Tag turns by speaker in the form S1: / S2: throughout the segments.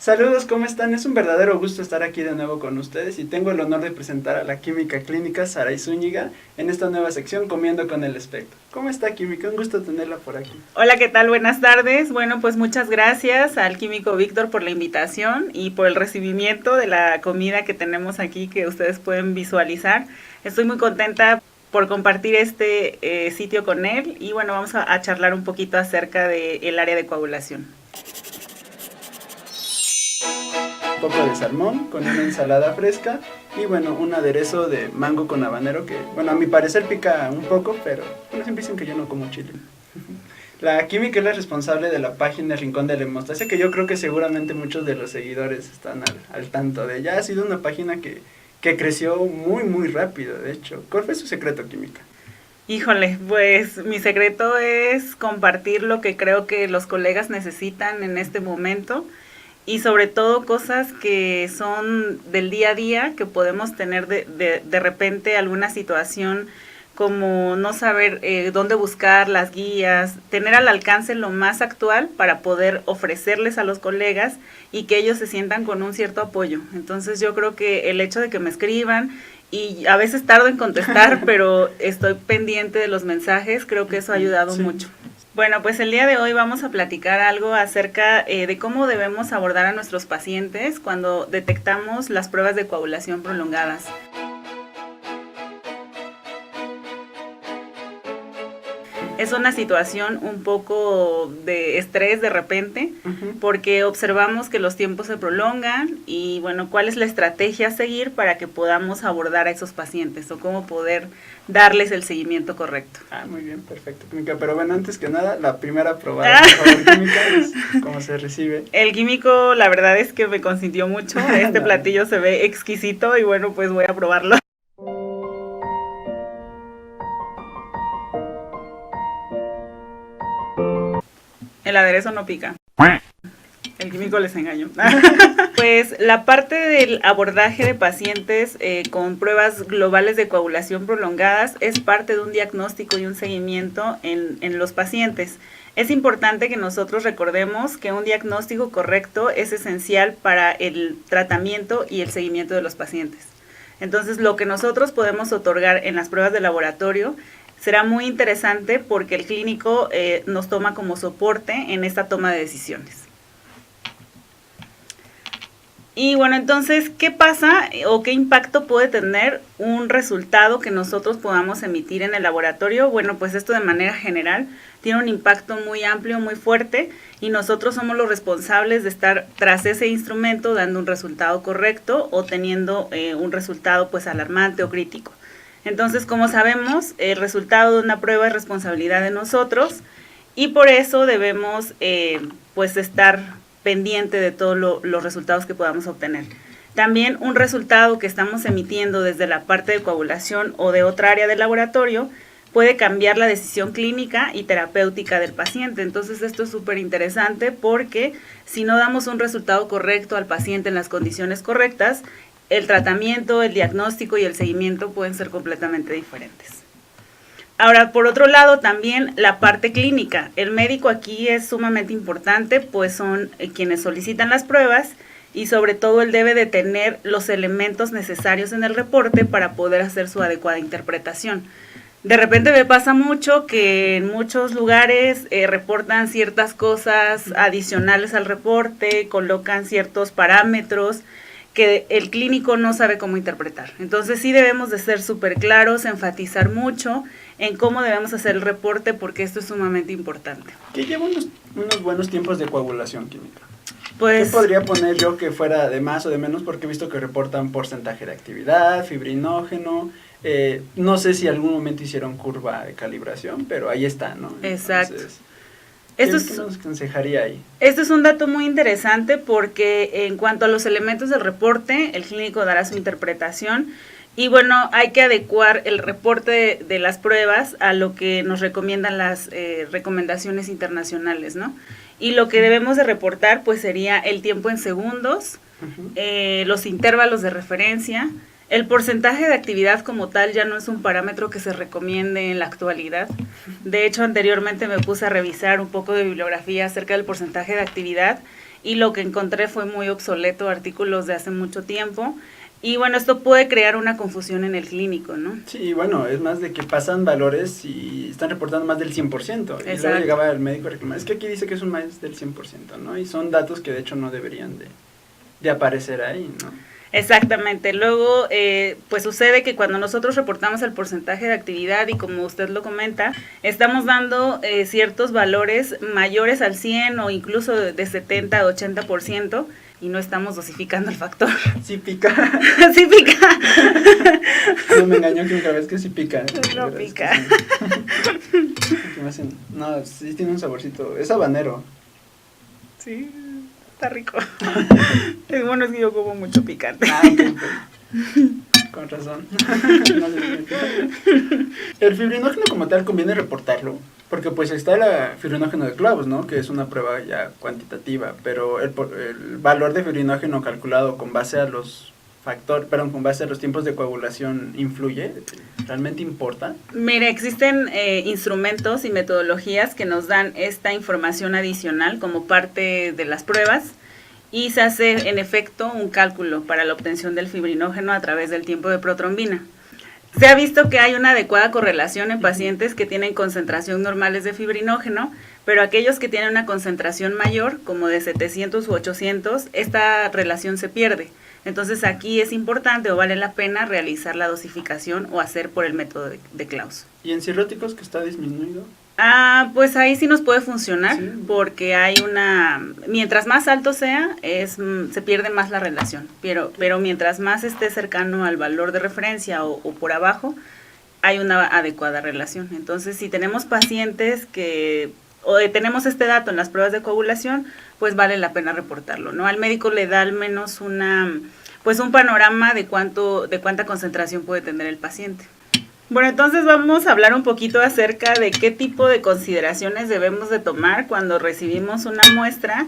S1: Saludos, ¿cómo están? Es un verdadero gusto estar aquí de nuevo con ustedes y tengo el honor de presentar a la química clínica Saray Zúñiga en esta nueva sección Comiendo con el Espectro. ¿Cómo está, química? Un gusto tenerla por aquí.
S2: Hola, ¿qué tal? Buenas tardes. Bueno, pues muchas gracias al químico Víctor por la invitación y por el recibimiento de la comida que tenemos aquí que ustedes pueden visualizar. Estoy muy contenta por compartir este sitio con él y bueno, vamos a charlar un poquito acerca del área de coagulación.
S1: Un poco de salmón con una ensalada fresca y bueno, un aderezo de mango con habanero que, bueno, a mi parecer pica un poco, pero bueno, siempre dicen que yo no como chile. La química es la responsable de la página Rincón de la Hemostasia, que yo creo que seguramente muchos de los seguidores están al tanto de ella. Ha sido una página que creció muy rápido, de hecho. ¿Cuál fue su secreto, química?
S2: Híjole, pues mi secreto es compartir lo que creo que los colegas necesitan en este momento y sobre todo cosas que son del día a día, que podemos tener de repente alguna situación como no saber dónde buscar las guías, tener al alcance lo más actual para poder ofrecerles a los colegas y que ellos se sientan con un cierto apoyo. Entonces yo creo que el hecho de que me escriban y a veces tardo en contestar, pero estoy pendiente de los mensajes, creo que eso ha ayudado mucho. Bueno, pues el día de hoy vamos a platicar algo acerca de cómo debemos abordar a nuestros pacientes cuando detectamos las pruebas de coagulación prolongadas. Es una situación un poco de estrés de repente, porque observamos que los tiempos se prolongan y bueno, ¿cuál es la estrategia a seguir para que podamos abordar a esos pacientes o cómo poder darles el seguimiento correcto?
S1: Muy bien, perfecto, química. Pero bueno, antes que nada, la primera probada, por favor, química, es cómo se recibe.
S2: El químico, la verdad es que me consintió mucho. Este platillo se ve exquisito y bueno, pues voy a probarlo. El aderezo no pica. El químico les engañó. Pues la parte del abordaje de pacientes con pruebas globales de coagulación prolongadas es parte de un diagnóstico y un seguimiento en los pacientes. Es importante que nosotros recordemos que un diagnóstico correcto es esencial para el tratamiento y el seguimiento de los pacientes. Entonces, lo que nosotros podemos otorgar en las pruebas de laboratorio será muy interesante porque el clínico nos toma como soporte en esta toma de decisiones. Y bueno, entonces, ¿qué pasa o qué impacto puede tener un resultado que nosotros podamos emitir en el laboratorio? Bueno, pues esto de manera general tiene un impacto muy amplio, muy fuerte y nosotros somos los responsables de estar tras ese instrumento dando un resultado correcto o teniendo un resultado pues alarmante o crítico. Entonces, como sabemos, el resultado de una prueba es responsabilidad de nosotros y por eso debemos pues estar pendiente de todos los resultados que podamos obtener. También un resultado que estamos emitiendo desde la parte de coagulación o de otra área del laboratorio puede cambiar la decisión clínica y terapéutica del paciente. Entonces esto es súper interesante porque si no damos un resultado correcto al paciente en las condiciones correctas, el tratamiento, el diagnóstico y el seguimiento pueden ser completamente diferentes. Ahora, por otro lado, también la parte clínica. El médico aquí es sumamente importante, pues son quienes solicitan las pruebas y sobre todo él debe de tener los elementos necesarios en el reporte para poder hacer su adecuada interpretación. De repente me pasa mucho que en muchos lugares reportan ciertas cosas adicionales al reporte, colocan ciertos parámetros que el clínico no sabe cómo interpretar. Entonces sí debemos de ser súper claros, enfatizar mucho en cómo debemos hacer el reporte porque esto es sumamente importante.
S1: ¿Qué lleva unos buenos tiempos de coagulación química?
S2: Pues,
S1: ¿qué podría poner yo que fuera de más o de menos? Porque he visto que reportan porcentaje de actividad, fibrinógeno, no sé si algún momento hicieron curva de calibración, pero ahí está, ¿no?
S2: Exacto.
S1: Entonces,
S2: ¿qué
S1: nos aconsejaría ahí?
S2: Este es un dato muy interesante porque en cuanto a los elementos del reporte, el clínico dará su interpretación y bueno, hay que adecuar el reporte de las pruebas a lo que nos recomiendan las recomendaciones internacionales, ¿no? Y lo que debemos de reportar pues sería el tiempo en segundos, los intervalos de referencia, El porcentaje de actividad como tal ya no es un parámetro que se recomiende en la actualidad. De hecho, anteriormente me puse a revisar un poco de bibliografía acerca del porcentaje de actividad y lo que encontré fue muy obsoleto, artículos de hace mucho tiempo. Y bueno, esto puede crear una confusión en el clínico, ¿no?
S1: Sí, bueno, es más de que pasan valores y están reportando más del 100%.
S2: Exacto.
S1: Y luego llegaba el médico a reclamar, es que aquí dice que es un más del 100%, ¿no? Y son datos que de hecho no deberían de aparecer ahí, ¿no?
S2: Exactamente. Luego, pues sucede que cuando nosotros reportamos el porcentaje de actividad y como usted lo comenta, estamos dando ciertos valores mayores al 100 o incluso de 70 a 80% y no estamos dosificando el factor.
S1: Sí pica.
S2: Sí pica.
S1: No me engañó que una vez que sí pica.
S2: No pica.
S1: Sí. No, sí tiene un saborcito. Es habanero.
S2: Sí, está rico. Es bueno, es que yo como mucho picante.
S1: Ah, okay, pues. Con razón. No el fibrinógeno como tal conviene reportarlo, porque pues está el fibrinógeno de clavos, ¿no? Que es una prueba ya cuantitativa, pero el valor de fibrinógeno calculado con base a los con base a los tiempos de coagulación influye, ¿realmente importa?
S2: Mira, existen instrumentos y metodologías que nos dan esta información adicional como parte de las pruebas y se hace en efecto un cálculo para la obtención del fibrinógeno a través del tiempo de protrombina. Se ha visto que hay una adecuada correlación en pacientes que tienen concentración normales de fibrinógeno, pero aquellos que tienen una concentración mayor, como de 700 u 800, esta relación se pierde. Entonces aquí es importante o vale la pena realizar la dosificación o hacer por el método de Claus.
S1: ¿Y en cirróticos que está disminuido?
S2: Pues ahí sí nos puede funcionar,
S1: sí,
S2: porque hay mientras más alto sea, se pierde más la relación, pero mientras más esté cercano al valor de referencia o por abajo, hay una adecuada relación. Entonces, si tenemos pacientes o tenemos este dato en las pruebas de coagulación, pues vale la pena reportarlo, ¿no? Al médico le da al menos un panorama de cuánta concentración puede tener el paciente. Bueno, entonces vamos a hablar un poquito acerca de qué tipo de consideraciones debemos de tomar cuando recibimos una muestra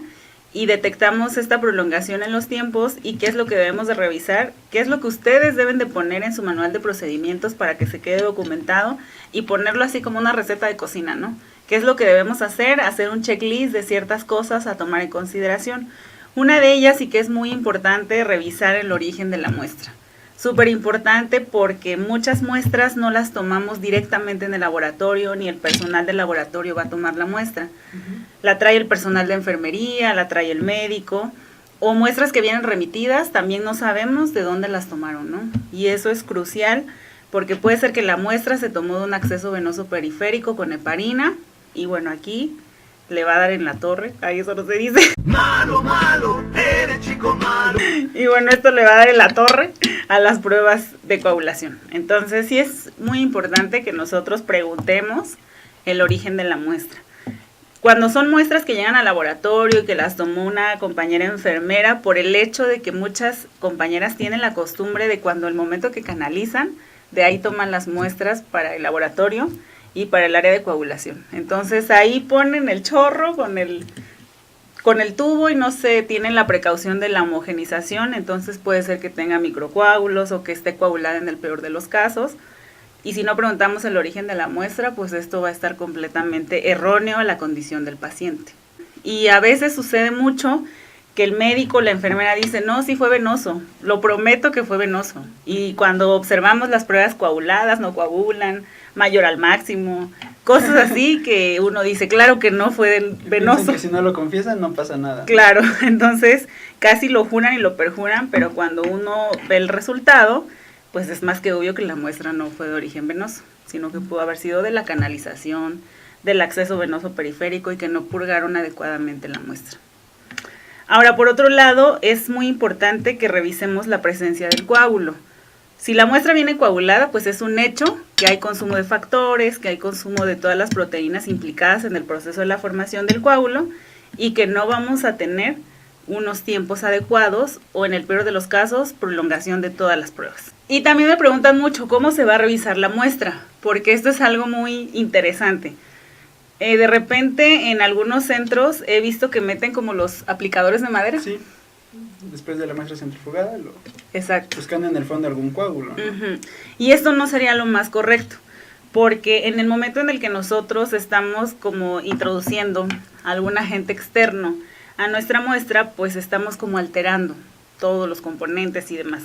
S2: y detectamos esta prolongación en los tiempos y qué es lo que debemos de revisar, qué es lo que ustedes deben de poner en su manual de procedimientos para que se quede documentado y ponerlo así como una receta de cocina, ¿no? ¿Qué es lo que debemos hacer? Hacer un checklist de ciertas cosas a tomar en consideración. Una de ellas, y que es muy importante, revisar el origen de la muestra. Súper importante porque muchas muestras no las tomamos directamente en el laboratorio, ni el personal del laboratorio va a tomar la muestra. Uh-huh. La trae el personal de enfermería, la trae el médico, o muestras que vienen remitidas, también no sabemos de dónde las tomaron, ¿no? Y eso es crucial porque puede ser que la muestra se tomó de un acceso venoso periférico con heparina, y bueno, aquí le va a dar en la torre, ahí eso no se dice.
S3: Malo, malo, eres chico malo.
S2: Y bueno, esto le va a dar en la torre a las pruebas de coagulación. Entonces sí es muy importante que nosotros preguntemos el origen de la muestra. Cuando son muestras que llegan al laboratorio y que las tomó una compañera enfermera, por el hecho de que muchas compañeras tienen la costumbre de cuando el momento que canalizan, de ahí toman las muestras para el laboratorio y para el área de coagulación. Entonces ahí ponen el chorro con el tubo y no se tienen la precaución de la homogenización, entonces puede ser que tenga microcoágulos o que esté coagulada en el peor de los casos. Y si no preguntamos el origen de la muestra, pues esto va a estar completamente erróneo a la condición del paciente. Y a veces sucede mucho que el médico, la enfermera dice, no, sí fue venoso, lo prometo que fue venoso. Y cuando observamos las pruebas coaguladas, no coagulan, mayor al máximo, cosas así que uno dice, claro que no fue venoso.
S1: Dicen que si no lo confiesan no pasa nada.
S2: Claro, entonces casi lo juran y lo perjuran, pero cuando uno ve el resultado, pues es más que obvio que la muestra no fue de origen venoso, sino que pudo haber sido de la canalización, del acceso venoso periférico y que no purgaron adecuadamente la muestra. Ahora, por otro lado, es muy importante que revisemos la presencia del coágulo. Si la muestra viene coagulada, pues es un hecho que hay consumo de factores, que hay consumo de todas las proteínas implicadas en el proceso de la formación del coágulo y que no vamos a tener unos tiempos adecuados o en el peor de los casos, prolongación de todas las pruebas. Y también me preguntan mucho cómo se va a revisar la muestra, porque esto es algo muy interesante. De repente en algunos centros he visto que meten como los aplicadores de madera.
S1: Sí. después de la muestra centrifugada,
S2: Exacto.
S1: buscando en el fondo algún coágulo, ¿no?
S2: Uh-huh. Y esto no sería lo más correcto, porque en el momento en el que nosotros estamos como introduciendo algún agente externo a nuestra muestra, pues estamos como alterando todos los componentes y demás.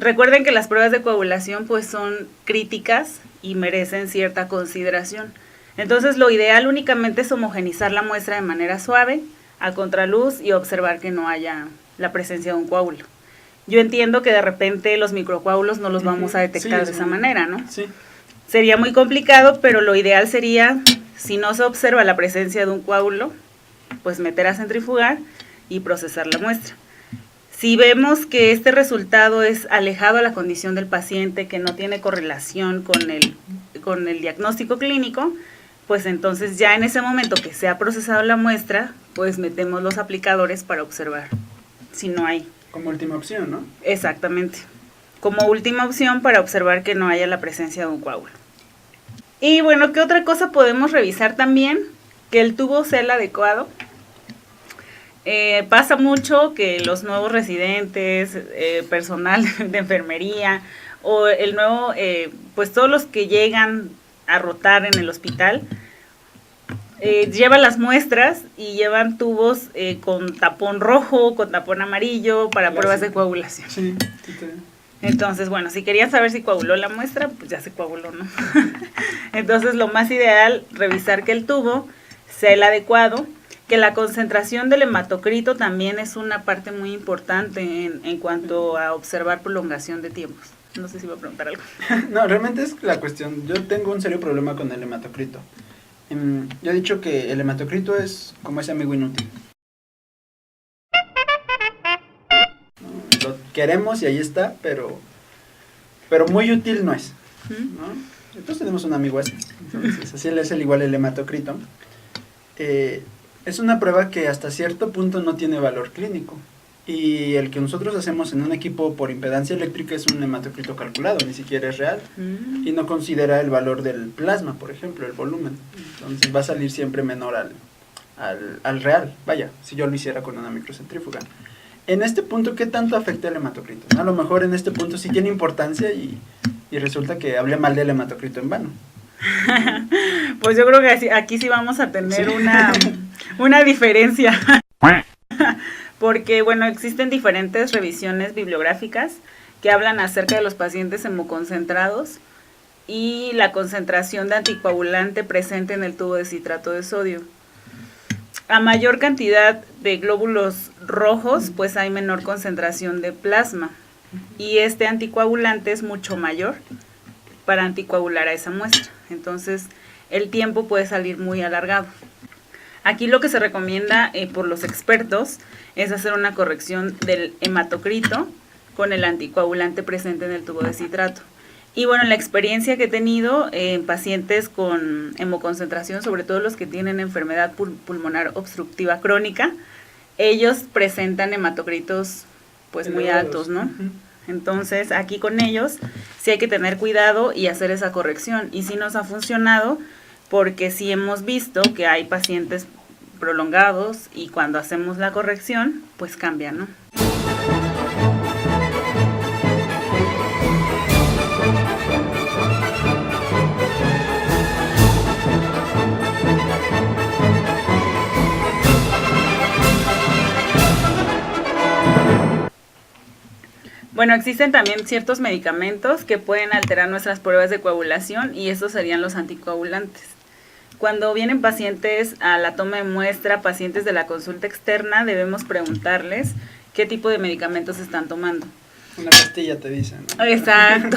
S2: Recuerden que las pruebas de coagulación pues son críticas y merecen cierta consideración. Entonces lo ideal únicamente es homogenizar la muestra de manera suave, a contraluz, y observar que no haya la presencia de un coágulo. Yo entiendo que de repente los microcoágulos no los vamos a detectar de esa manera, ¿no?
S1: Sí.
S2: Sería muy complicado, pero lo ideal sería, si no se observa la presencia de un coágulo, pues meter a centrifugar y procesar la muestra. Si vemos que este resultado es alejado a la condición del paciente, que no tiene correlación con el diagnóstico clínico, pues entonces ya en ese momento que se ha procesado la muestra, pues metemos los aplicadores para observar si no hay.
S1: Como última opción, ¿no?
S2: Exactamente. Como última opción para observar que no haya la presencia de un coágulo. Y bueno, ¿qué otra cosa podemos revisar también? Que el tubo sea el adecuado. Pasa mucho que los nuevos residentes, personal de enfermería o el nuevo, pues todos los que llegan a rotar en el hospital, llevan las muestras y llevan tubos con tapón rojo, con tapón amarillo para pruebas de coagulación.
S1: Sí.
S2: Entonces, bueno, si querían saber si coaguló la muestra, pues ya se coaguló, ¿no? Entonces, lo más ideal, revisar que el tubo sea el adecuado, que la concentración del hematocrito también es una parte muy importante en cuanto a observar prolongación de tiempos. No sé si va a preguntar algo.
S1: No, realmente es la cuestión. Yo tengo un serio problema con el hematocrito. Yo he dicho que el hematocrito es como ese amigo inútil. Lo queremos y ahí está, pero muy útil no es, ¿no? Entonces tenemos un amigo así. Entonces, así es igual el hematocrito. Es una prueba que hasta cierto punto no tiene valor clínico. Y el que nosotros hacemos en un equipo por impedancia eléctrica es un hematocrito calculado, ni siquiera es real. Y no considera el valor del plasma, por ejemplo, el volumen. Entonces va a salir siempre menor al real. Vaya, si yo lo hiciera con una microcentrífuga. En este punto, ¿qué tanto afecta el hematocrito? A lo mejor en este punto sí tiene importancia y resulta que hablé mal del hematocrito en vano.
S2: Pues yo creo que aquí sí vamos a tener una diferencia. Porque, bueno, existen diferentes revisiones bibliográficas que hablan acerca de los pacientes hemoconcentrados y la concentración de anticoagulante presente en el tubo de citrato de sodio. A mayor cantidad de glóbulos rojos, pues hay menor concentración de plasma. Y este anticoagulante es mucho mayor para anticoagular a esa muestra. Entonces, el tiempo puede salir muy alargado. Aquí lo que se recomienda por los expertos es hacer una corrección del hematocrito con el anticoagulante presente en el tubo de citrato. Y bueno, la experiencia que he tenido en pacientes con hemoconcentración, sobre todo los que tienen enfermedad pulmonar obstructiva crónica, ellos presentan hematocritos pues muy altos, ¿no? Entonces, aquí con ellos sí hay que tener cuidado y hacer esa corrección. Y sí nos ha funcionado porque sí hemos visto que hay pacientes prolongados y cuando hacemos la corrección, pues cambia, ¿no? Bueno, existen también ciertos medicamentos que pueden alterar nuestras pruebas de coagulación y estos serían los anticoagulantes. Cuando vienen pacientes a la toma de muestra, pacientes de la consulta externa, debemos preguntarles qué tipo de medicamentos están tomando.
S1: Una pastilla te dicen, ¿no?
S2: Exacto.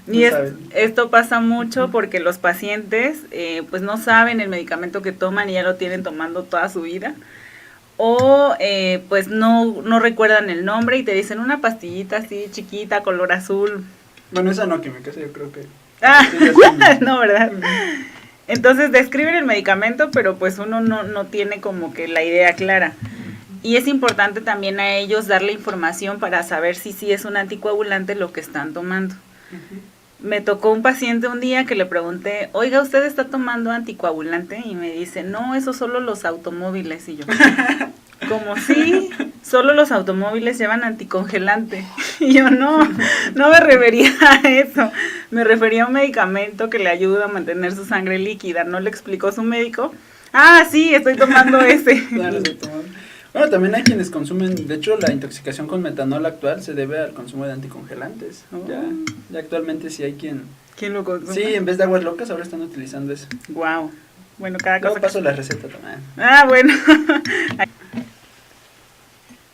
S2: Y
S1: No
S2: esto pasa mucho porque los pacientes pues no saben el medicamento que toman y ya lo tienen tomando toda su vida. O pues no recuerdan el nombre y te dicen una pastillita así chiquita, color azul.
S1: Bueno, esa no química, yo creo que...
S2: No, ¿verdad? Entonces describen el medicamento, pero pues uno no tiene como que la idea clara. Y es importante también a ellos darle información para saber si sí es un anticoagulante lo que están tomando. Me tocó un paciente un día que le pregunté, oiga, ¿usted está tomando anticoagulante? Y me dice, no, eso solo los automóviles. Y yo, como si solo los automóviles llevan anticongelante. Y yo no me refería a eso, me refería a un medicamento que le ayuda a mantener su sangre líquida. ¿No le explicó su médico? Ah, sí, estoy tomando ese.
S1: Claro, estoy tomando. Bueno, también hay quienes consumen, de hecho la intoxicación con metanol actual se debe al consumo de anticongelantes. Ya actualmente sí hay quien
S2: ¿Quién lo consume?
S1: sí, en vez de aguas locas ahora están utilizando eso.
S2: Wow. Bueno, cada
S1: Luego
S2: cosa.
S1: paso la receta también.
S2: Ah, bueno.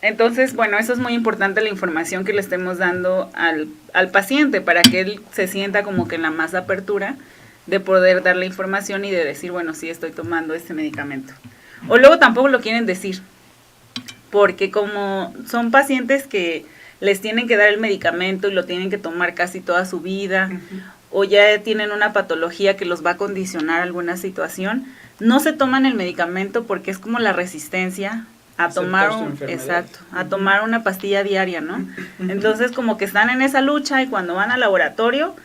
S2: Entonces, bueno, eso es muy importante, la información que le estemos dando al paciente para que él se sienta como que en la más apertura de poder dar la información y de decir, bueno, sí, estoy tomando este medicamento. O luego tampoco lo quieren decir, porque como son pacientes que les tienen que dar el medicamento y lo tienen que tomar casi toda su vida, o ya tienen una patología que los va a condicionar a alguna situación, no se toman el medicamento porque es como la resistencia a tomar a tomar una pastilla diaria, ¿no? Entonces como que están en esa lucha y cuando van al laboratorio,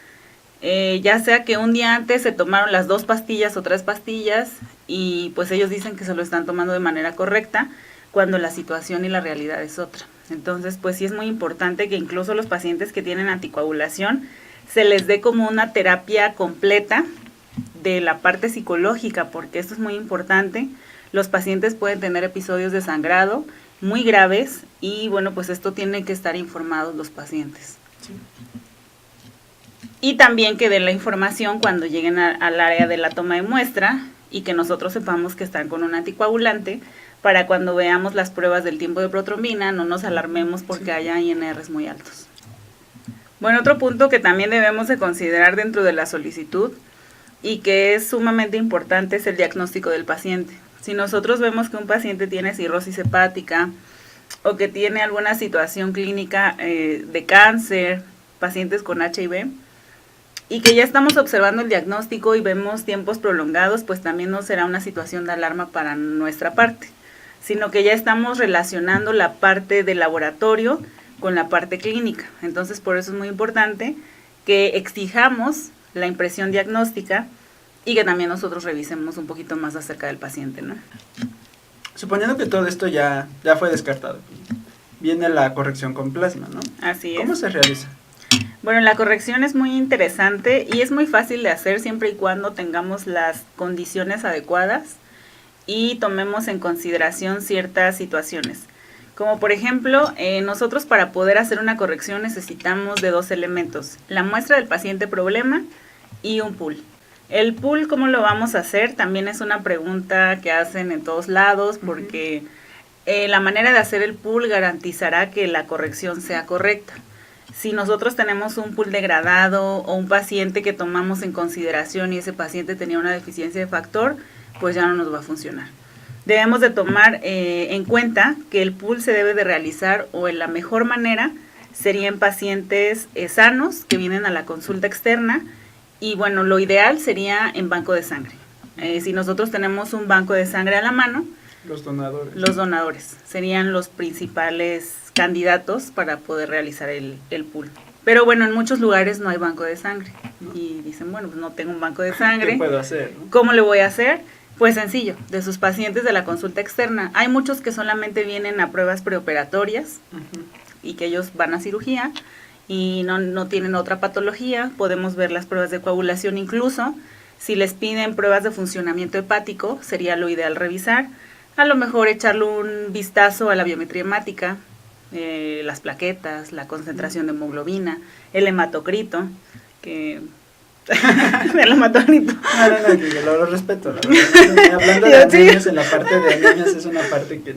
S2: ya sea que un día antes se tomaron las 2 pastillas o 3 pastillas y pues ellos dicen que se lo están tomando de manera correcta cuando la situación y la realidad es otra. Entonces pues sí es muy importante que incluso los pacientes que tienen anticoagulación se les dé como una terapia completa de la parte psicológica, porque esto es muy importante. Los pacientes pueden tener episodios de sangrado muy graves y bueno, pues esto tiene que estar informados los pacientes.
S1: Sí.
S2: Y también que den la información cuando lleguen al área de la toma de muestra y que nosotros sepamos que están con un anticoagulante para cuando veamos las pruebas del tiempo de protrombina no nos alarmemos porque haya INRs muy altos. Bueno, otro punto que también debemos de considerar dentro de la solicitud y que es sumamente importante es el diagnóstico del paciente. Si nosotros vemos que un paciente tiene cirrosis hepática o que tiene alguna situación clínica de cáncer, pacientes con HIV, y que ya estamos observando el diagnóstico y vemos tiempos prolongados, pues también no será una situación de alarma para nuestra parte, sino que ya estamos relacionando la parte del laboratorio con la parte clínica. Entonces, por eso es muy importante que exijamos la impresión diagnóstica y que también nosotros revisemos un poquito más acerca del paciente, ¿no?
S1: Suponiendo que todo esto ya fue descartado, viene la corrección con plasma, ¿no?
S2: Así es.
S1: ¿Cómo se realiza?
S2: Bueno, la corrección es muy interesante y es muy fácil de hacer siempre y cuando tengamos las condiciones adecuadas y tomemos en consideración ciertas situaciones. Como por ejemplo, nosotros para poder hacer una corrección necesitamos de 2 elementos, la muestra del paciente problema y un pool. El pool, ¿cómo lo vamos a hacer? También es una pregunta que hacen en todos lados porque la manera de hacer el pool garantizará que la corrección sea correcta. Si nosotros tenemos un pool degradado o un paciente que tomamos en consideración y ese paciente tenía una deficiencia de factor, pues ya no nos va a funcionar. Debemos de tomar en cuenta que el pool se debe de realizar o en la mejor manera sería en pacientes sanos que vienen a la consulta externa y bueno, lo ideal sería en banco de sangre. Si nosotros tenemos un banco de sangre a la mano,
S1: Los donadores
S2: serían los principales candidatos para poder realizar el pool. Pero bueno, en muchos lugares no hay banco de sangre y dicen, bueno, pues no tengo un banco de sangre.
S1: ¿Qué puedo hacer, no?
S2: ¿Cómo le voy a hacer? Pues sencillo, de sus pacientes de la consulta externa. Hay muchos que solamente vienen a pruebas preoperatorias y que ellos van a cirugía y no tienen otra patología. Podemos ver las pruebas de coagulación incluso. Si les piden pruebas de funcionamiento hepático, sería lo ideal revisar. A lo mejor echarle un vistazo a la biometría hemática, las plaquetas, la concentración de hemoglobina, el hematocrito, que... el hematocrito.
S1: No, que lo respeto, la verdad. Hablando de anemias, en la parte de anemias es una parte que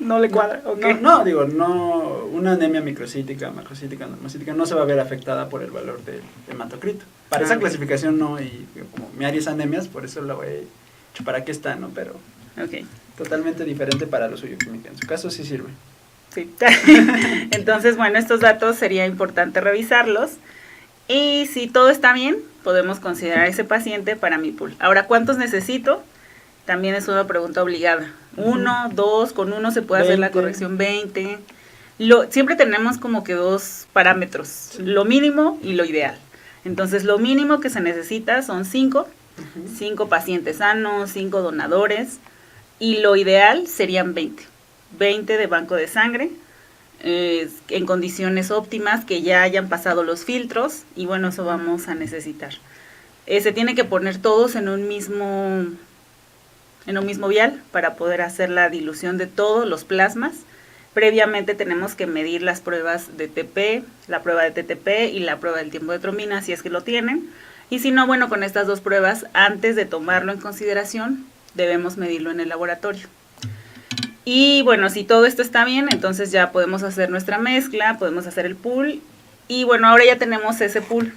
S2: no le cuadra. Okay.
S1: No, una anemia microcítica, macrocítica, normocítica no se va a ver afectada por el valor del hematocrito. Para esa clasificación no, y como mi área es anemias, por eso lo he hecho para qué está, ¿no? Pero totalmente diferente para los bioquímica. En su caso sí sirve.
S2: Sí. Entonces, bueno, estos datos sería importante revisarlos. Y si todo está bien, podemos considerar ese paciente para mi pool. Ahora, ¿cuántos necesito? También es una pregunta obligada. 1, 2, con 1 se puede 20. Hacer la corrección 20. Siempre tenemos como que 2 parámetros, sí. Lo mínimo y lo ideal. Entonces, lo mínimo que se necesita son 5, 5 pacientes sanos, 5 donadores, y lo ideal serían 20. 20 de banco de sangre, en condiciones óptimas, que ya hayan pasado los filtros, y bueno, eso vamos a necesitar. Se tiene que poner todos en un mismo vial para poder hacer la dilución de todos los plasmas. Previamente tenemos que medir las pruebas de TP, la prueba de TTP y la prueba del tiempo de trombina, si es que lo tienen. Y si no, bueno, con estas dos pruebas, antes de tomarlo en consideración, debemos medirlo en el laboratorio. Y bueno, si todo esto está bien, entonces ya podemos hacer nuestra mezcla, podemos hacer el pool. Y bueno, ahora ya tenemos ese pool.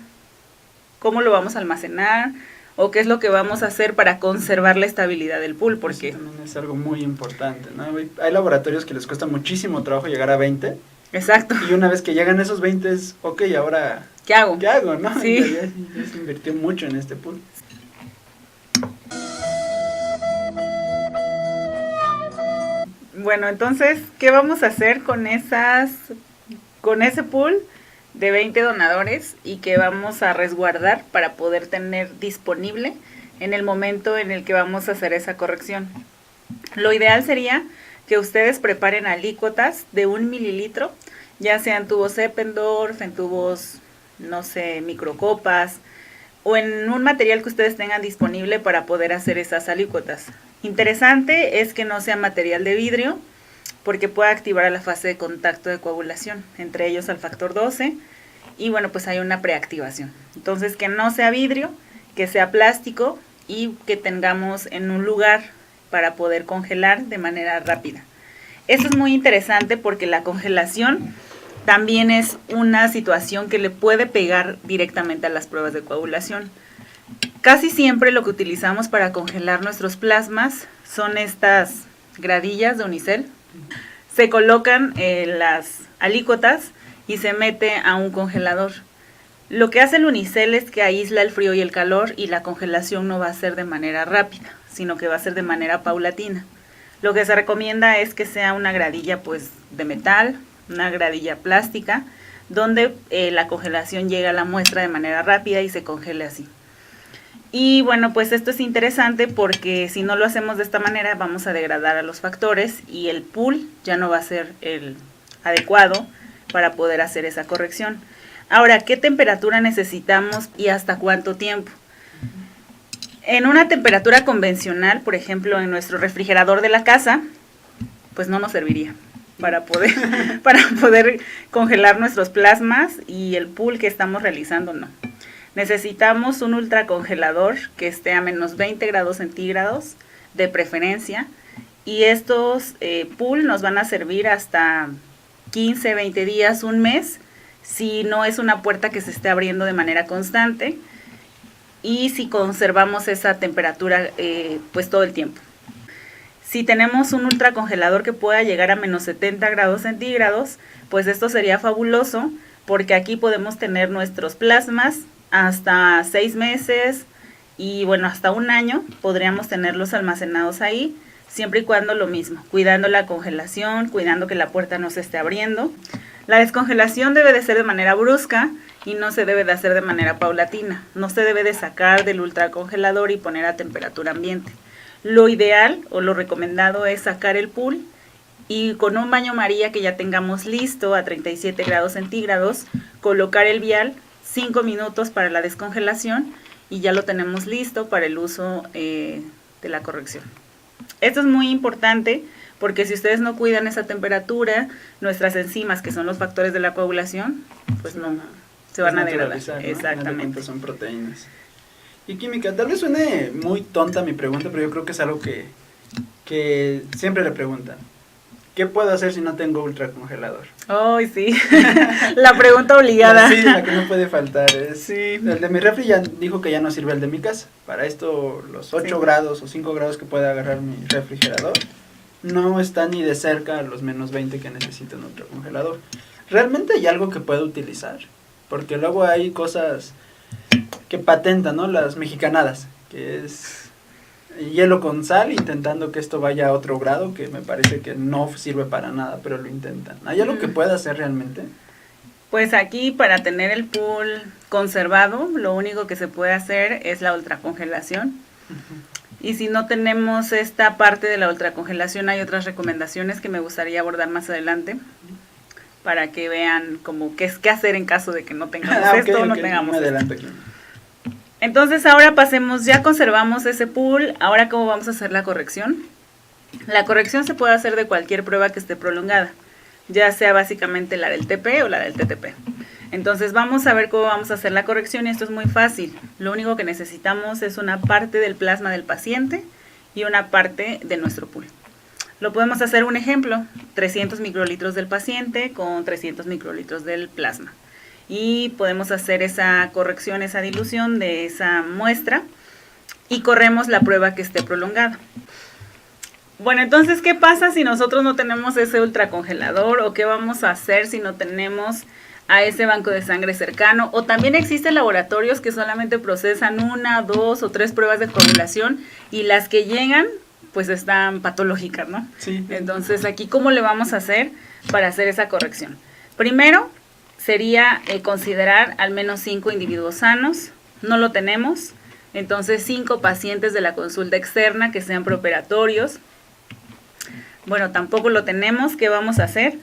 S2: ¿Cómo lo vamos a almacenar? ¿O qué es lo que vamos a hacer para conservar la estabilidad del pool? Porque
S1: eso también es algo muy importante, ¿no? Hay laboratorios que les cuesta muchísimo trabajo llegar a 20.
S2: Exacto.
S1: Y una vez que llegan esos 20 es, ok, ahora...
S2: ¿Qué hago?
S1: ¿Qué hago, no?
S2: Sí.
S1: Ya se invirtió mucho en este pool.
S2: Bueno, entonces, ¿qué vamos a hacer con ese pool de 20 donadores y que vamos a resguardar para poder tener disponible en el momento en el que vamos a hacer esa corrección? Lo ideal sería que ustedes preparen alícuotas de 1 mililitro, ya sean tubos Eppendorf, en tubos, no sé, microcopas, o en un material que ustedes tengan disponible para poder hacer esas alícuotas. Interesante es que no sea material de vidrio, porque puede activar a la fase de contacto de coagulación, entre ellos al factor 12, y bueno, pues hay una preactivación. Entonces, que no sea vidrio, que sea plástico y que tengamos en un lugar para poder congelar de manera rápida. Esto es muy interesante porque la congelación también es una situación que le puede pegar directamente a las pruebas de coagulación. Casi siempre lo que utilizamos para congelar nuestros plasmas son estas gradillas de unicel. Se colocan las alícuotas y se mete a un congelador. Lo que hace el unicel es que aísla el frío y el calor, y la congelación no va a ser de manera rápida, sino que va a ser de manera paulatina. Lo que se recomienda es que sea una gradilla pues de metal, una gradilla plástica, donde la congelación llega a la muestra de manera rápida y se congele así. Y bueno, pues esto es interesante porque si no lo hacemos de esta manera vamos a degradar a los factores y el pool ya no va a ser el adecuado para poder hacer esa corrección. Ahora, ¿qué temperatura necesitamos y hasta cuánto tiempo? En una temperatura convencional, por ejemplo, en nuestro refrigerador de la casa, pues no nos serviría para poder congelar nuestros plasmas, y el pool que estamos realizando no. Necesitamos un ultracongelador que esté a menos 20 grados centígrados de preferencia, y estos pool nos van a servir hasta 15, 20 días, un mes, si no es una puerta que se esté abriendo de manera constante y si conservamos esa temperatura pues todo el tiempo. Si tenemos un ultracongelador que pueda llegar a menos 70 grados centígrados, pues esto sería fabuloso, porque aquí podemos tener nuestros plasmas hasta 6 meses y bueno, hasta un año podríamos tenerlos almacenados ahí, siempre y cuando lo mismo, cuidando la congelación, cuidando que la puerta no se esté abriendo. La descongelación debe de ser de manera brusca y no se debe de hacer de manera paulatina. No se debe de sacar del ultracongelador y poner a temperatura ambiente. Lo ideal o lo recomendado es sacar el pool y con un baño María que ya tengamos listo a 37 grados centígrados, colocar el vial 5 minutos para la descongelación y ya lo tenemos listo para el uso de la corrección. Esto es muy importante porque si ustedes no cuidan esa temperatura, nuestras enzimas, que son los factores de la coagulación, pues no se van a degradar.
S1: ¿No?
S2: Exactamente.
S1: Son proteínas. Y química, tal vez suene muy tonta mi pregunta, pero yo creo que es algo que siempre le preguntan. ¿Qué puedo hacer si no tengo ultracongelador?
S2: ¡Ay, sí! La pregunta obligada.
S1: Sí, la que no puede faltar es...
S2: Sí.
S1: El de mi refri ya dijo que ya no sirve el de mi casa. Para esto, los 8 grados o 5 grados que puede agarrar mi refrigerador no está ni de cerca a los menos 20 que necesita un ultracongelador. ¿Realmente hay algo que pueda utilizar? Porque luego hay cosas que patentan, ¿no? Las mexicanadas, que es hielo con sal, intentando que esto vaya a otro grado, que me parece que no sirve para nada, pero lo intentan. ¿Hay algo que pueda hacer realmente?
S2: Pues aquí, para tener el pool conservado, lo único que se puede hacer es la ultracongelación. Y si no tenemos esta parte de la ultracongelación, hay otras recomendaciones que me gustaría abordar más adelante para que vean como qué hacer en caso de que no tengamos esto o no tengamos
S1: me
S2: esto.
S1: adelanto aquí.
S2: Entonces ahora pasemos, ya conservamos ese pool, ahora ¿cómo vamos a hacer la corrección? La corrección se puede hacer de cualquier prueba que esté prolongada, ya sea básicamente la del TP o la del TTP. Entonces vamos a ver cómo vamos a hacer la corrección y esto es muy fácil. Lo único que necesitamos es una parte del plasma del paciente y una parte de nuestro pool. Lo podemos hacer un ejemplo, 300 microlitros del paciente con 300 microlitros del plasma. Y podemos hacer esa corrección, esa dilución de esa muestra y corremos la prueba que esté prolongada. Bueno, entonces, ¿qué pasa si nosotros no tenemos ese ultracongelador? ¿O qué vamos a hacer si no tenemos a ese banco de sangre cercano? O también existen laboratorios que solamente procesan 1, 2 o 3 pruebas de coagulación y las que llegan pues están patológicas, ¿no?
S1: Sí.
S2: Entonces, aquí, ¿cómo le vamos a hacer para hacer esa corrección? Primero, sería considerar al menos 5 individuos sanos. No lo tenemos. Entonces, 5 pacientes de la consulta externa que sean preoperatorios. Bueno, tampoco lo tenemos. ¿Qué vamos a hacer?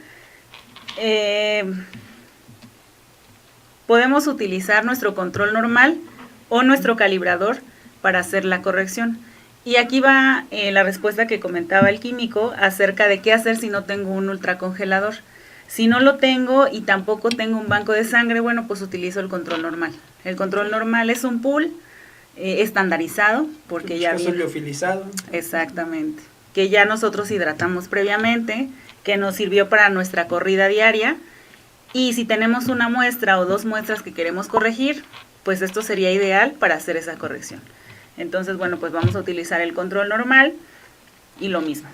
S2: Podemos utilizar nuestro control normal o nuestro calibrador para hacer la corrección. Y aquí va la respuesta que comentaba el químico acerca de qué hacer si no tengo un ultracongelador. Si no lo tengo y tampoco tengo un banco de sangre, bueno, pues utilizo el control normal. El control normal es un pool estandarizado porque ya viene
S1: liofilizado.
S2: Exactamente. Que ya nosotros hidratamos previamente, que nos sirvió para nuestra corrida diaria. Y si tenemos una muestra o 2 muestras que queremos corregir, pues esto sería ideal para hacer esa corrección. Entonces, bueno, pues vamos a utilizar el control normal y lo mismo.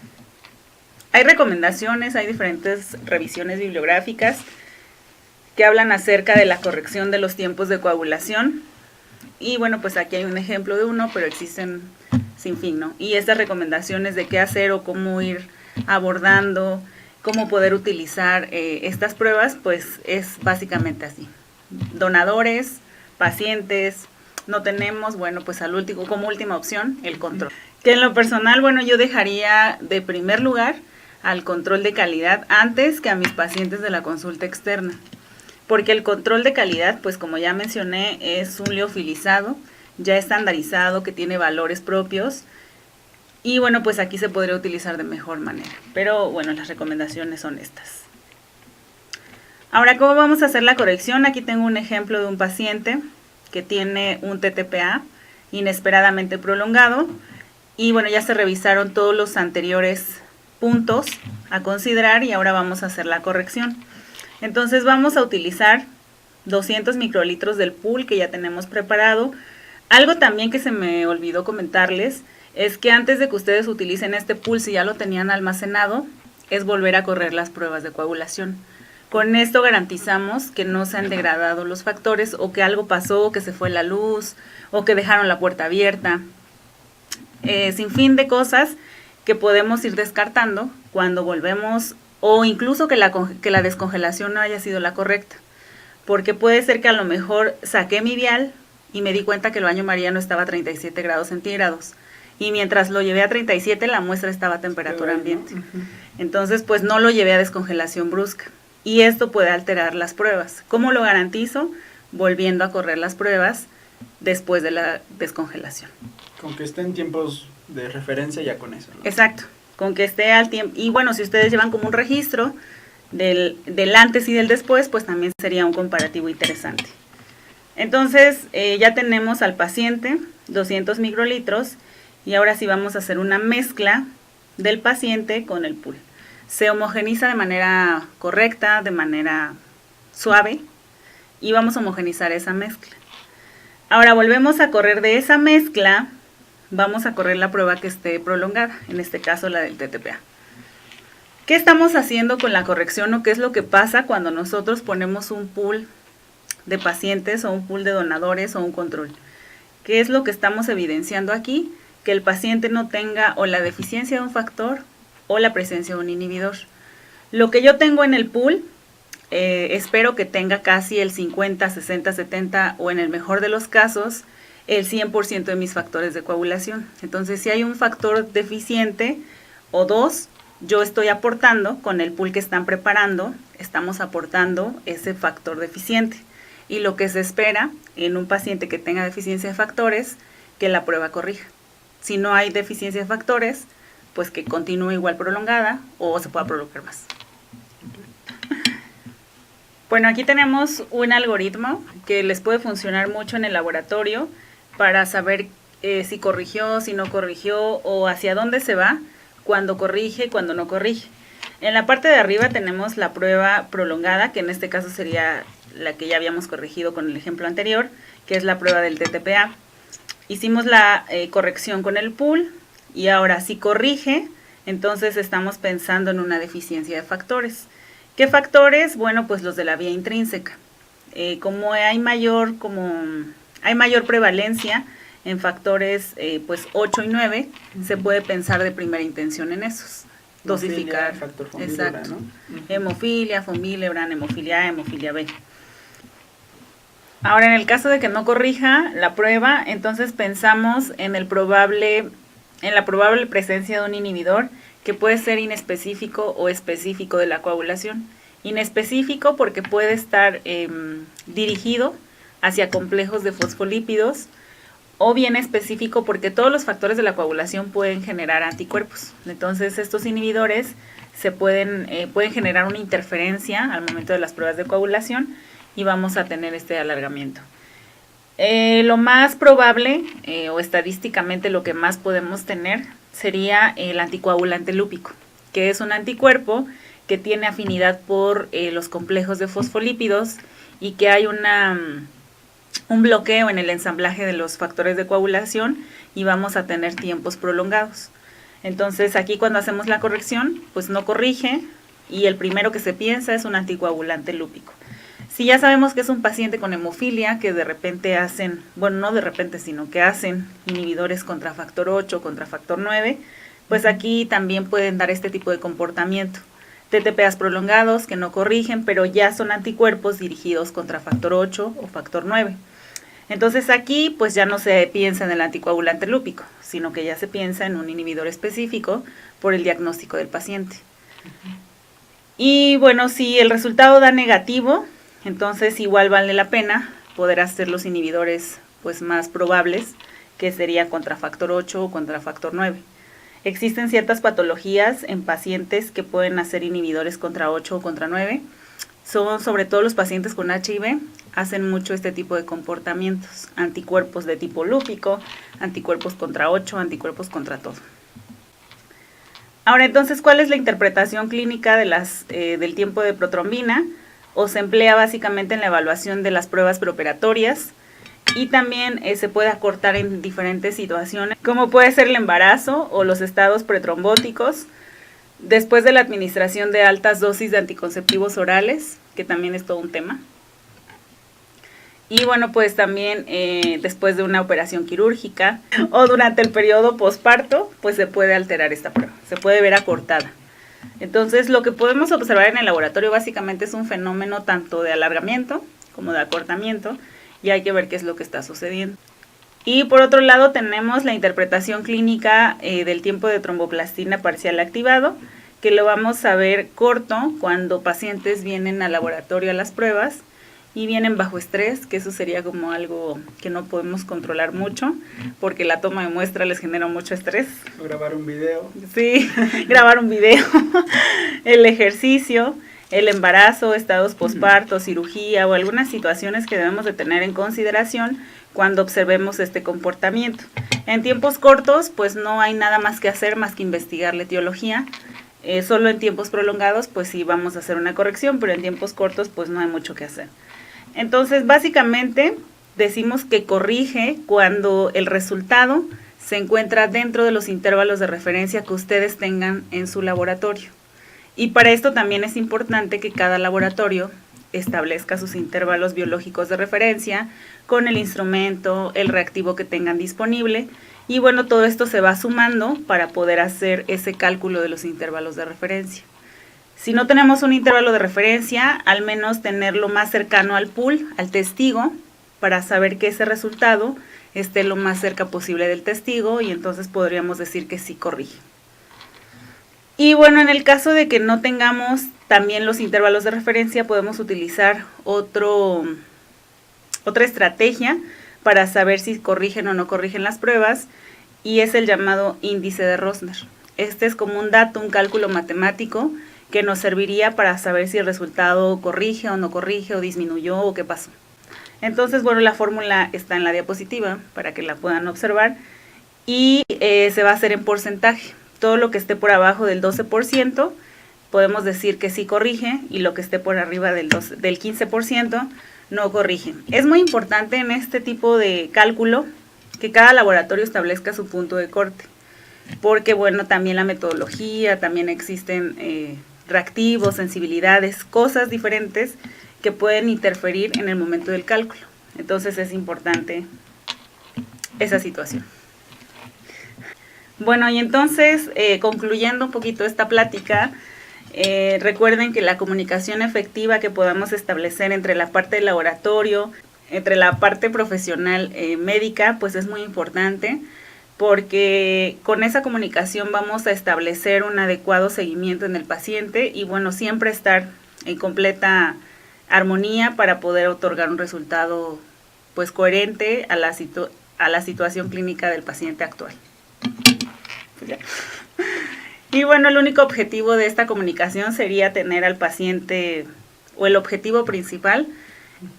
S2: Hay recomendaciones, hay diferentes revisiones bibliográficas que hablan acerca de la corrección de los tiempos de coagulación. Y bueno, pues aquí hay un ejemplo de uno, pero existen sin fin, ¿no? Y estas recomendaciones de qué hacer o cómo ir abordando, cómo poder utilizar estas pruebas, pues es básicamente así. Donadores, pacientes, no tenemos, bueno, pues al último, como última opción, el control. Que en lo personal, bueno, yo dejaría de primer lugar al control de calidad antes que a mis pacientes de la consulta externa. Porque el control de calidad, pues como ya mencioné, es un liofilizado, ya estandarizado, que tiene valores propios. Y bueno, pues aquí se podría utilizar de mejor manera. Pero bueno, las recomendaciones son estas. Ahora, ¿cómo vamos a hacer la corrección? Aquí tengo un ejemplo de un paciente que tiene un TTPA inesperadamente prolongado. Y bueno, ya se revisaron todos los anteriores puntos a considerar y ahora vamos a hacer la corrección. Entonces vamos a utilizar 200 microlitros del pool que ya tenemos preparado. Algo también que se me olvidó comentarles es que antes de que ustedes utilicen este pool, si ya lo tenían almacenado, es volver a correr las pruebas de coagulación. Con esto garantizamos que no se han degradado los factores o que algo pasó, que se fue la luz o que dejaron la puerta abierta. Sin fin de cosas que podemos ir descartando cuando volvemos o incluso que la descongelación no haya sido la correcta. Porque puede ser que a lo mejor saqué mi vial y me di cuenta que el baño mariano estaba a 37 grados centígrados. Y mientras lo llevé a 37, la muestra estaba a temperatura ambiente. Entonces, pues no lo llevé a descongelación brusca. Y esto puede alterar las pruebas. ¿Cómo lo garantizo? Volviendo a correr las pruebas después de la descongelación.
S1: Con que esté en tiempos de referencia ya con eso, ¿no?
S2: Exacto, con que esté al tiempo. Y bueno, si ustedes llevan como un registro del antes y del después, pues también sería un comparativo interesante. Entonces, ya tenemos al paciente, 200 microlitros, y ahora sí vamos a hacer una mezcla del paciente con el pool. Se homogeniza de manera correcta, de manera suave, y vamos a homogenizar esa mezcla. Ahora volvemos a correr de esa mezcla, vamos a correr la prueba que esté prolongada, en este caso la del TTPA. ¿Qué estamos haciendo con la corrección o qué es lo que pasa cuando nosotros ponemos un pool de pacientes o un pool de donadores o un control? ¿Qué es lo que estamos evidenciando aquí? Que el paciente no tenga o la deficiencia de un factor o la presencia de un inhibidor. Lo que yo tengo en el pool, espero que tenga casi el 50, 60, 70 o en el mejor de los casos, el 100% de mis factores de coagulación. Entonces, si hay un factor deficiente o dos, yo estoy aportando con el pool que están preparando, estamos aportando ese factor deficiente. Y lo que se espera en un paciente que tenga deficiencia de factores, que la prueba corrija. Si no hay deficiencia de factores, pues que continúe igual prolongada o se pueda prolongar más. Bueno, aquí tenemos un algoritmo que les puede funcionar mucho en el laboratorio para saber si corrigió, si no corrigió o hacia dónde se va, cuando corrige, cuando no corrige. En la parte de arriba tenemos la prueba prolongada, que en este caso sería la que ya habíamos corregido con el ejemplo anterior, que es la prueba del TTPA. Hicimos la corrección con el pool y ahora si corrige, entonces estamos pensando en una deficiencia de factores. ¿Qué factores? Bueno, pues los de la vía intrínseca. Como hay mayor prevalencia en factores pues 8 y 9, se puede pensar de primera intención en esos. Dosificar.
S1: Factor von
S2: Exacto.
S1: Willebrand, ¿no?
S2: Hemofilia, von Willebrand, hemofilia A, hemofilia B. Ahora, en el caso de que no corrija la prueba, entonces pensamos en la probable presencia de un inhibidor que puede ser inespecífico o específico de la coagulación. Inespecífico porque puede estar dirigido hacia complejos de fosfolípidos, o bien específico porque todos los factores de la coagulación pueden generar anticuerpos. Entonces, estos inhibidores pueden generar una interferencia al momento de las pruebas de coagulación y vamos a tener este alargamiento. Lo más probable, o estadísticamente lo que más podemos tener, sería el anticoagulante lúpico, que es un anticuerpo que tiene afinidad por los complejos de fosfolípidos y que hay un bloqueo en el ensamblaje de los factores de coagulación y vamos a tener tiempos prolongados. Entonces, aquí cuando hacemos la corrección, pues no corrige y el primero que se piensa es un anticoagulante lúpico. Si ya sabemos que es un paciente con hemofilia, que de repente hacen, bueno, no de repente, sino que hacen inhibidores contra factor 8, contra factor 9, pues aquí también pueden dar este tipo de comportamiento. TTPAs prolongados que no corrigen, pero ya son anticuerpos dirigidos contra factor 8 o factor 9. Entonces aquí pues ya no se piensa en el anticoagulante lúpico, sino que ya se piensa en un inhibidor específico por el diagnóstico del paciente. Y bueno, si el resultado da negativo, entonces igual vale la pena poder hacer los inhibidores pues más probables, que sería contra factor 8 o contra factor 9. Existen ciertas patologías en pacientes que pueden hacer inhibidores contra 8 o contra 9. Son sobre todo los pacientes con HIV, hacen mucho este tipo de comportamientos. Anticuerpos de tipo lúpico, anticuerpos contra 8, anticuerpos contra todo. Ahora entonces, ¿cuál es la interpretación clínica del tiempo de protrombina? O se emplea básicamente en la evaluación de las pruebas preoperatorias y también se puede acortar en diferentes situaciones, como puede ser el embarazo o los estados pretrombóticos, después de la administración de altas dosis de anticonceptivos orales, que también es todo un tema. Y bueno, pues también después de una operación quirúrgica o durante el periodo posparto, pues se puede alterar esta prueba, se puede ver acortada. Entonces, lo que podemos observar en el laboratorio básicamente es un fenómeno tanto de alargamiento como de acortamiento, y hay que ver qué es lo que está sucediendo. Y por otro lado tenemos la interpretación clínica del tiempo de tromboplastina parcial activado, que lo vamos a ver corto cuando pacientes vienen al laboratorio a las pruebas y vienen bajo estrés, que eso sería como algo que no podemos controlar mucho, porque la toma de muestra les genera mucho estrés.
S1: O grabar un video.
S2: Sí, grabar un video, el ejercicio, el embarazo, estados posparto, cirugía o algunas situaciones que debemos de tener en consideración cuando observemos este comportamiento. En tiempos cortos, pues no hay nada más que hacer más que investigar la etiología. Solo en tiempos prolongados, pues sí vamos a hacer una corrección, pero en tiempos cortos, pues no hay mucho que hacer. Entonces, básicamente, decimos que corrige cuando el resultado se encuentra dentro de los intervalos de referencia que ustedes tengan en su laboratorio. Y para esto también es importante que cada laboratorio establezca sus intervalos biológicos de referencia con el instrumento, el reactivo que tengan disponible. Y bueno, todo esto se va sumando para poder hacer ese cálculo de los intervalos de referencia. Si no tenemos un intervalo de referencia, al menos tenerlo más cercano al pool, al testigo, para saber que ese resultado esté lo más cerca posible del testigo y entonces podríamos decir que sí corrige. Y bueno, en el caso de que no tengamos también los intervalos de referencia, podemos utilizar otra estrategia para saber si corrigen o no corrigen las pruebas, y es el llamado índice de Rosner. Este es como un dato, un cálculo matemático que nos serviría para saber si el resultado corrige o no corrige, o disminuyó o qué pasó. Entonces, bueno, la fórmula está en la diapositiva para que la puedan observar, y se va a hacer en porcentaje. Todo lo que esté por abajo del 12% podemos decir que sí corrige, y lo que esté por arriba del 15% no corrige. Es muy importante en este tipo de cálculo que cada laboratorio establezca su punto de corte, porque bueno, también la metodología, también existen reactivos, sensibilidades, cosas diferentes que pueden interferir en el momento del cálculo. Entonces es importante esa situación. Bueno, y entonces, concluyendo un poquito esta plática, recuerden que la comunicación efectiva que podamos establecer entre la parte del laboratorio, entre la parte profesional médica, pues es muy importante, porque con esa comunicación vamos a establecer un adecuado seguimiento en el paciente y bueno, siempre estar en completa armonía para poder otorgar un resultado pues coherente a la situación clínica del paciente actual. Pues ya. Y bueno, el único objetivo de esta comunicación sería tener al paciente, o el objetivo principal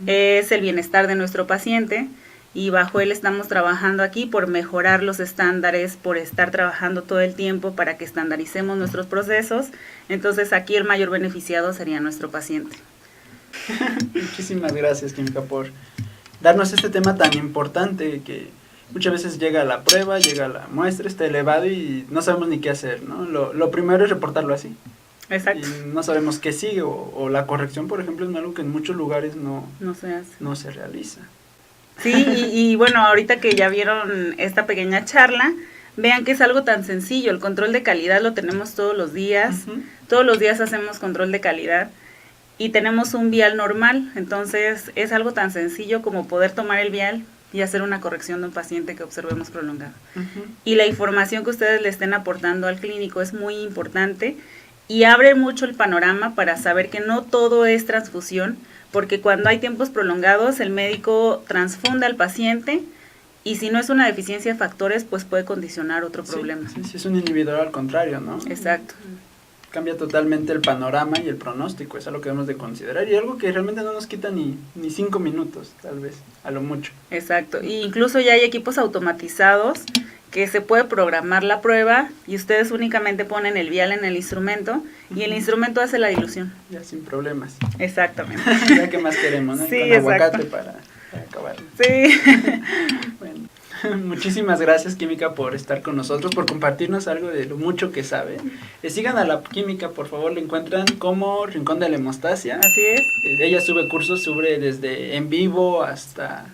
S2: es el bienestar de nuestro paciente, y bajo él estamos trabajando aquí por mejorar los estándares, por estar trabajando todo el tiempo para que estandaricemos nuestros procesos. Entonces aquí el mayor beneficiado sería nuestro paciente.
S1: Muchísimas gracias, Química, por darnos este tema tan importante que muchas veces llega la prueba, llega la muestra, está elevado y no sabemos ni qué hacer, ¿no? Lo primero es reportarlo así.
S2: Exacto.
S1: Y no sabemos qué sigue, o la corrección, por ejemplo, es algo que en muchos lugares no
S2: se hace.
S1: No se realiza.
S2: Sí, y bueno, ahorita que ya vieron esta pequeña charla, vean que es algo tan sencillo. El control de calidad lo tenemos todos los días. Todos los días hacemos control de calidad y tenemos un vial normal. Entonces es algo tan sencillo como poder tomar el vial y hacer una corrección de un paciente que observemos prolongado. Y la información que ustedes le estén aportando al clínico es muy importante y abre mucho el panorama para saber que no todo es transfusión, porque cuando hay tiempos prolongados el médico transfunde al paciente y si no es una deficiencia de factores, pues puede condicionar otro problema.
S1: Sí, es un inhibidor al contrario, ¿no?
S2: Exacto.
S1: Cambia totalmente el panorama y el pronóstico, es algo que debemos de considerar y algo que realmente no nos quita ni 5 minutos, tal vez, a lo mucho.
S2: Exacto, y incluso ya hay equipos automatizados que se puede programar la prueba y ustedes únicamente ponen el vial en el instrumento y el instrumento hace la dilución.
S1: Ya sin problemas.
S2: Exactamente.
S1: Ya que más queremos, ¿no?
S2: Sí,
S1: y con aguacate para acabar.
S2: Sí.
S1: Bueno, muchísimas gracias, Química, por estar con nosotros, por compartirnos algo de lo mucho que sabe. Sigan a la Química, por favor, la encuentran como Rincón de la Hemostasia.
S2: Así es.
S1: Ella sube cursos, sube desde en vivo hasta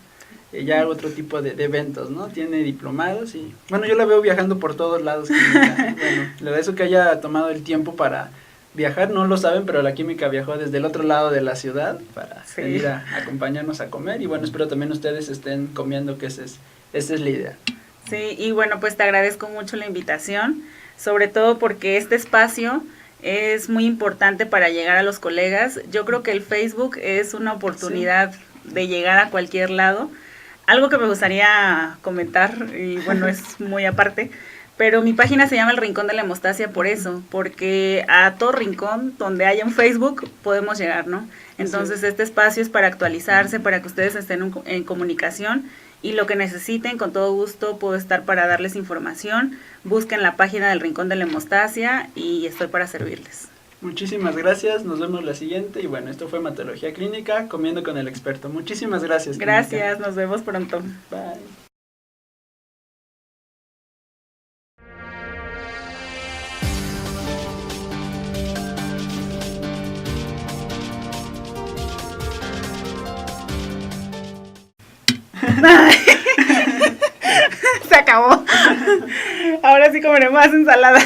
S1: ya otro tipo de eventos, ¿no? Tiene diplomados y, bueno, yo la veo viajando por todos lados, Química. Bueno, le agradezco que haya tomado el tiempo para viajar, no lo saben, pero la Química viajó desde el otro lado de la ciudad para venir a acompañarnos a comer y bueno, espero también ustedes estén comiendo, que esa es la idea.
S2: Sí, y bueno, pues te agradezco mucho la invitación, sobre todo porque este espacio es muy importante para llegar a los colegas. Yo creo que el Facebook es una oportunidad de llegar a cualquier lado. Algo que me gustaría comentar, y bueno, es muy aparte, pero mi página se llama El Rincón de la Hemostasia por eso, porque a todo rincón donde haya un Facebook podemos llegar, ¿no? Entonces este espacio es para actualizarse, para que ustedes estén en comunicación y lo que necesiten, con todo gusto puedo estar para darles información. Busquen la página del Rincón de la Hemostasia y estoy para servirles.
S1: Muchísimas gracias, nos vemos la siguiente y bueno, esto fue Hematología Clínica, comiendo con el experto. Muchísimas gracias.
S2: Gracias,
S1: Química.
S2: nos vemos pronto.
S1: Bye.
S2: Se acabó. Ahora sí comeré más ensalada.